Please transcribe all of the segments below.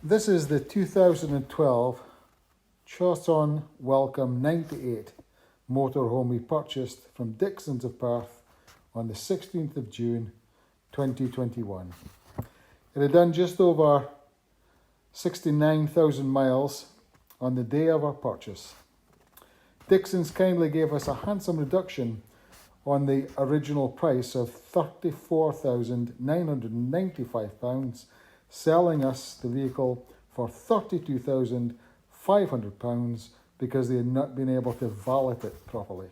This is the 2012 Chausson Welcome 98 motorhome we purchased from Dixons of Perth on the 16th of June 2021. It had done just over 69,000 miles on the day of our purchase. Dixons kindly gave us a handsome reduction on the original price of £34,995, selling us the vehicle for £32,500 because they had not been able to valet it properly.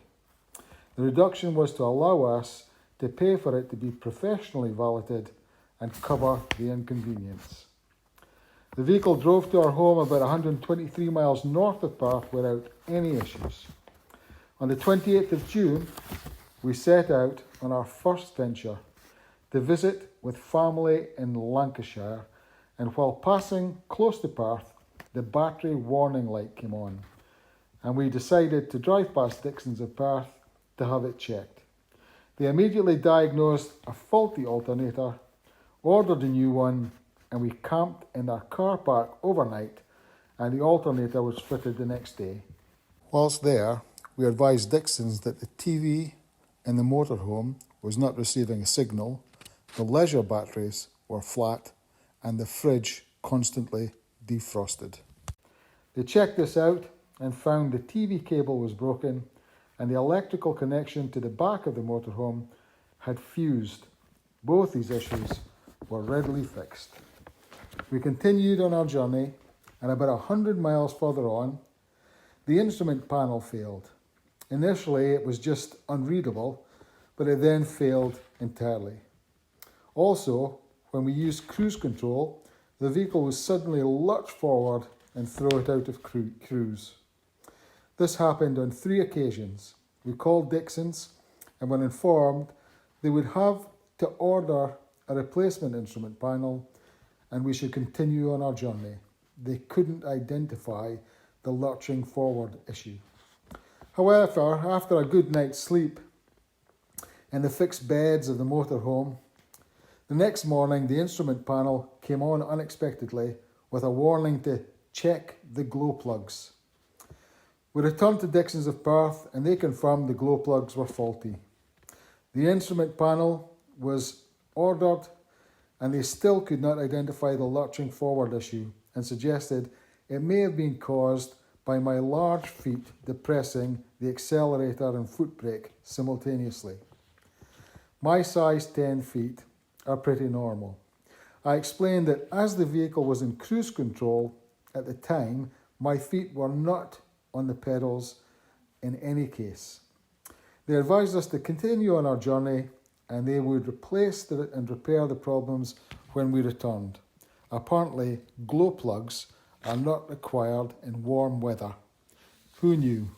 The reduction was to allow us to pay for it to be professionally valeted and cover the inconvenience. The vehicle drove to our home about 123 miles north of Perth without any issues. On the 28th of June, we set out on our first venture to visit with family in Lancashire, and while passing close to Perth, the battery warning light came on, and we decided to drive past Dixons of Perth to have it checked. They immediately diagnosed a faulty alternator, ordered a new one, and we camped in our car park overnight, and the alternator was fitted the next day. Whilst there, we advised Dixons that the TV in the motorhome was not receiving a signal, the leisure batteries were flat, and the fridge constantly defrosted. They checked this out and found the TV cable was broken and the electrical connection to the back of the motorhome had fused. Both these issues were readily fixed. We continued on our journey, and about 100 miles further on, the instrument panel failed. Initially, it was just unreadable, but it then failed entirely. Also, when we used cruise control, the vehicle would suddenly lurch forward and throw it out of cruise. This happened on 3 occasions. We called Dixons and were informed they would have to order a replacement instrument panel and we should continue on our journey. They couldn't identify the lurching forward issue. However, after a good night's sleep in the fixed beds of the motorhome, the next morning the instrument panel came on unexpectedly with a warning to check the glow plugs. We returned to Dixons of Perth and they confirmed the glow plugs were faulty. The instrument panel was ordered and they still could not identify the lurching forward issue and suggested it may have been caused by my large feet depressing the accelerator and foot brake simultaneously. My size 10 feet are pretty normal. I explained that as the vehicle was in cruise control at the time, my feet were not on the pedals in any case. They advised us to continue on our journey and they would replace and repair the problems when we returned. Apparently, glow plugs are not required in warm weather. Who knew?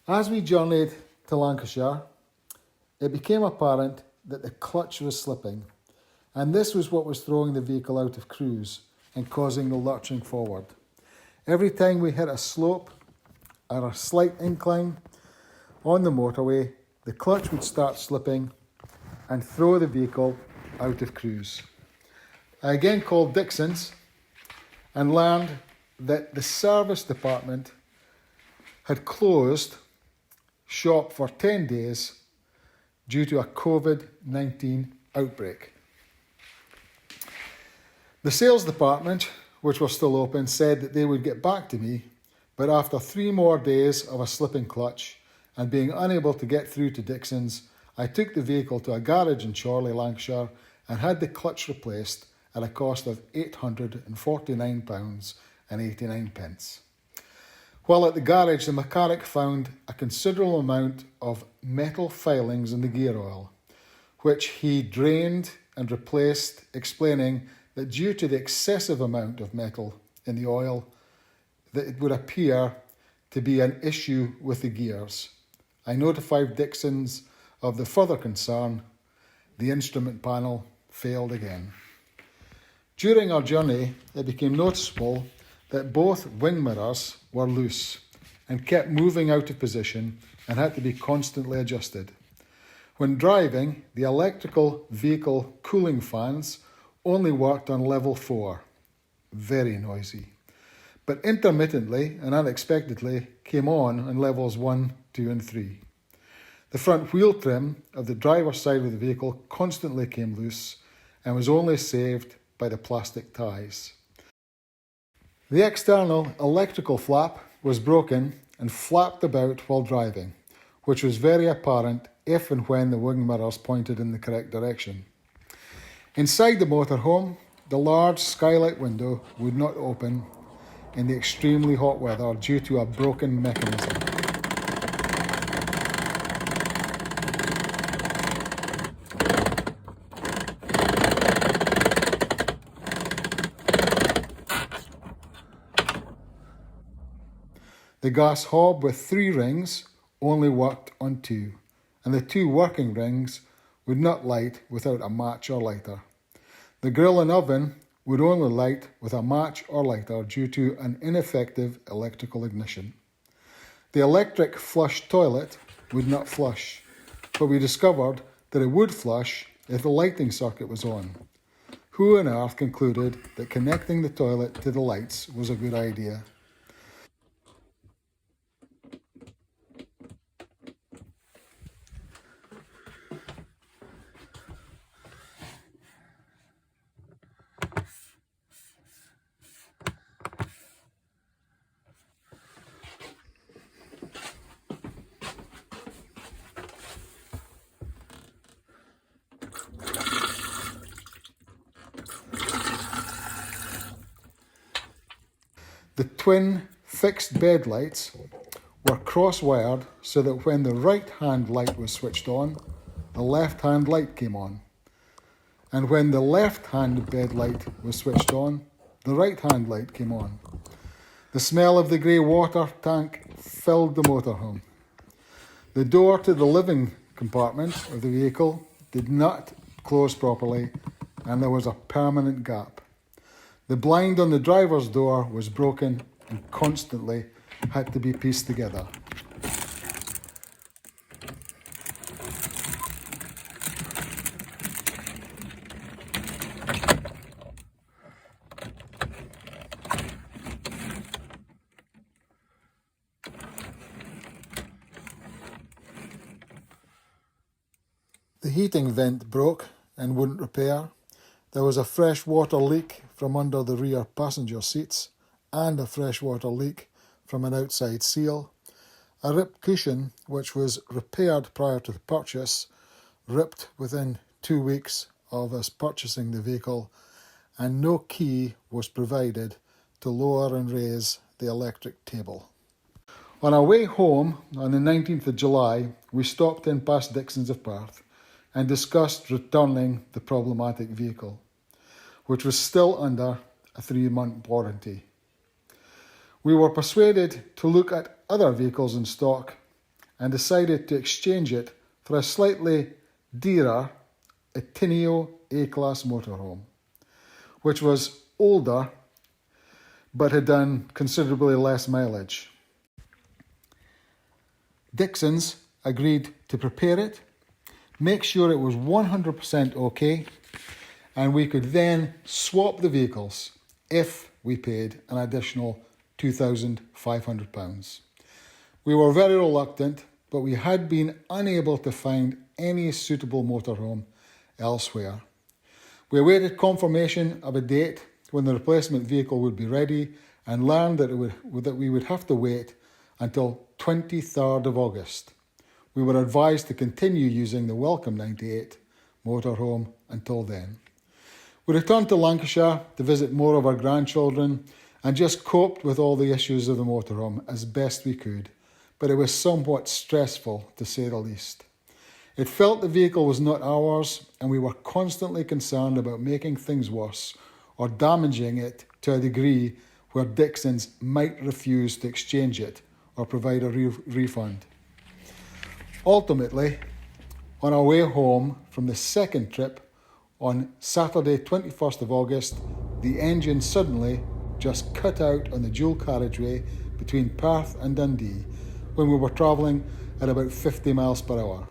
As we journeyed to Lancashire, it became apparent that the clutch was slipping, and this was what was throwing the vehicle out of cruise and causing the lurching forward. Every time we hit a slope or a slight incline on the motorway, the clutch would start slipping and throw the vehicle out of cruise. I again called Dixons and learned that the service department had closed shop for 10 days due to a COVID-19 outbreak. The sales department, which was still open, said that they would get back to me, but after 3 more days of a slipping clutch and being unable to get through to Dixons, I took the vehicle to a garage in Chorley, Lancashire, and had the clutch replaced at a cost of £849.89. While at the garage, the mechanic found a considerable amount of metal filings in the gear oil, which he drained and replaced, explaining that due to the excessive amount of metal in the oil, that it would appear to be an issue with the gears. I notified Dixons of the further concern. The instrument panel failed again. During our journey, it became noticeable that both wing mirrors were loose and kept moving out of position and had to be constantly adjusted. When driving, the electrical vehicle cooling fans only worked on level 4, very noisy, but intermittently and unexpectedly came on levels 1, 2 and 3. The front wheel trim of the driver's side of the vehicle constantly came loose and was only saved by the plastic ties. The external electrical flap was broken and flapped about while driving, which was very apparent if and when the wing mirrors pointed in the correct direction. Inside the motorhome, the large skylight window would not open in the extremely hot weather due to a broken mechanism. The gas hob with 3 rings only worked on 2, and the 2 working rings would not light without a match or lighter. The grill and oven would only light with a match or lighter due to an ineffective electrical ignition. The electric flush toilet would not flush, but we discovered that it would flush if the lighting circuit was on. Who on earth concluded that connecting the toilet to the lights was a good idea? The twin fixed bed lights were cross-wired so that when the right-hand light was switched on, the left-hand light came on. And when the left-hand bed light was switched on, the right-hand light came on. The smell of the grey water tank filled the motorhome. The door to the living compartment of the vehicle did not close properly, and there was a permanent gap. The blind on the driver's door was broken and constantly had to be pieced together. The heating vent broke and wouldn't repair. There was a freshwater leak from under the rear passenger seats and a freshwater leak from an outside seal. A ripped cushion, which was repaired prior to the purchase, ripped within 2 weeks of us purchasing the vehicle, and no key was provided to lower and raise the electric table. On our way home on the 19th of July, we stopped in past Dixons of Perth and discussed returning the problematic vehicle, which was still under a 3-month warranty. We were persuaded to look at other vehicles in stock and decided to exchange it for a slightly dearer Itineo A-Class motorhome, which was older but had done considerably less mileage. Dixons agreed to prepare it, make sure it was 100% okay, and we could then swap the vehicles if we paid an additional £2,500. We were very reluctant, but we had been unable to find any suitable motorhome elsewhere. We awaited confirmation of a date when the replacement vehicle would be ready and learned that we would have to wait until 23rd of August. We were advised to continue using the Welcome 98 motorhome until then. We returned to Lancashire to visit more of our grandchildren and just coped with all the issues of the motorhome as best we could, but it was somewhat stressful to say the least. It felt the vehicle was not ours, and we were constantly concerned about making things worse or damaging it to a degree where Dixons might refuse to exchange it or provide a refund. Ultimately, on our way home from the second trip, on Saturday 21st of August, the engine suddenly just cut out on the dual carriageway between Perth and Dundee when we were travelling at about 50 miles per hour.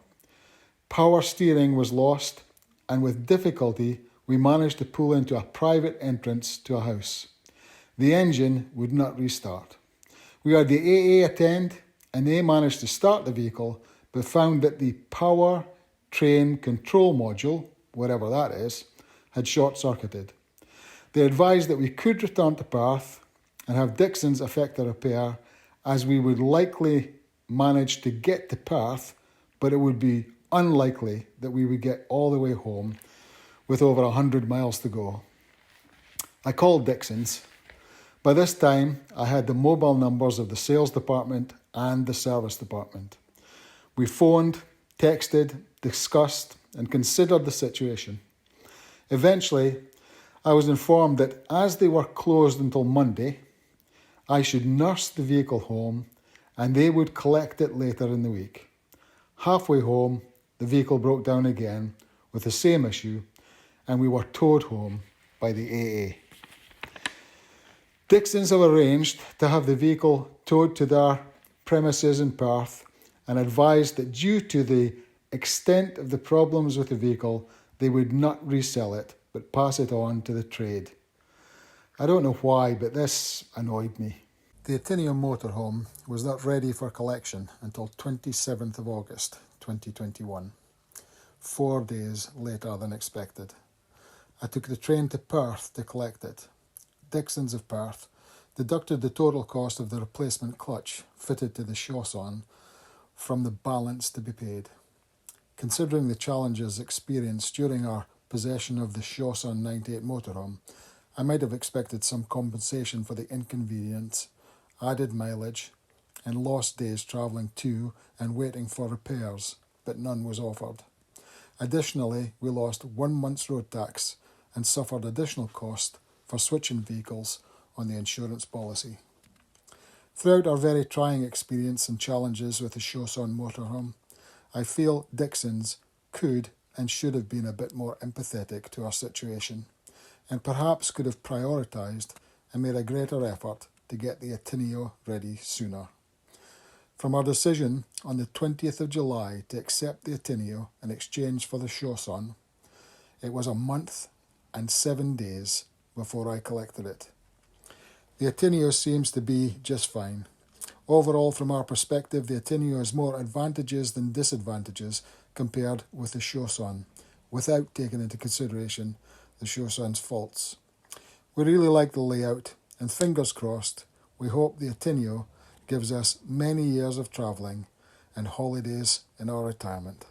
Power steering was lost, and with difficulty we managed to pull into a private entrance to a house. The engine would not restart. We had the AA attend, and they managed to start the vehicle, but found that the power train control module, whatever that is, had short-circuited. They advised that we could return to Perth and have Dixons effect the repair, as we would likely manage to get to Perth, but it would be unlikely that we would get all the way home with over 100 miles to go. I called Dixons. By this time, I had the mobile numbers of the sales department and the service department. We phoned, texted, discussed, and considered the situation. Eventually, I was informed that as they were closed until Monday, I should nurse the vehicle home and they would collect it later in the week. Halfway home, the vehicle broke down again with the same issue, and we were towed home by the AA. Dixons have arranged to have the vehicle towed to their premises in Perth and advised that due to the extent of the problems with the vehicle, they would not resell it, but pass it on to the trade. I don't know why, but this annoyed me. The Ateneo motorhome was not ready for collection until 27th of August 2021, 4 days later than expected. I took the train to Perth to collect it. Dixons of Perth deducted the total cost of the replacement clutch fitted to the Chausson from the balance to be paid. Considering the challenges experienced during our possession of the Chausson 98 motorhome, I might have expected some compensation for the inconvenience, added mileage, and lost days travelling to and waiting for repairs, but none was offered. Additionally, we lost 1 month's road tax and suffered additional cost for switching vehicles on the insurance policy. Throughout our very trying experience and challenges with the Chausson motorhome, I feel Dixons could and should have been a bit more empathetic to our situation, and perhaps could have prioritised and made a greater effort to get the Ateneo ready sooner. From our decision on the 20th of July to accept the Ateneo in exchange for the Chausson, it was a month and 7 days before I collected it. The Ateneo seems to be just fine. Overall, from our perspective, the Ateneo has more advantages than disadvantages compared with the Chausson, without taking into consideration the Chausson's faults. We really like the layout, and fingers crossed, we hope the Ateneo gives us many years of travelling and holidays in our retirement.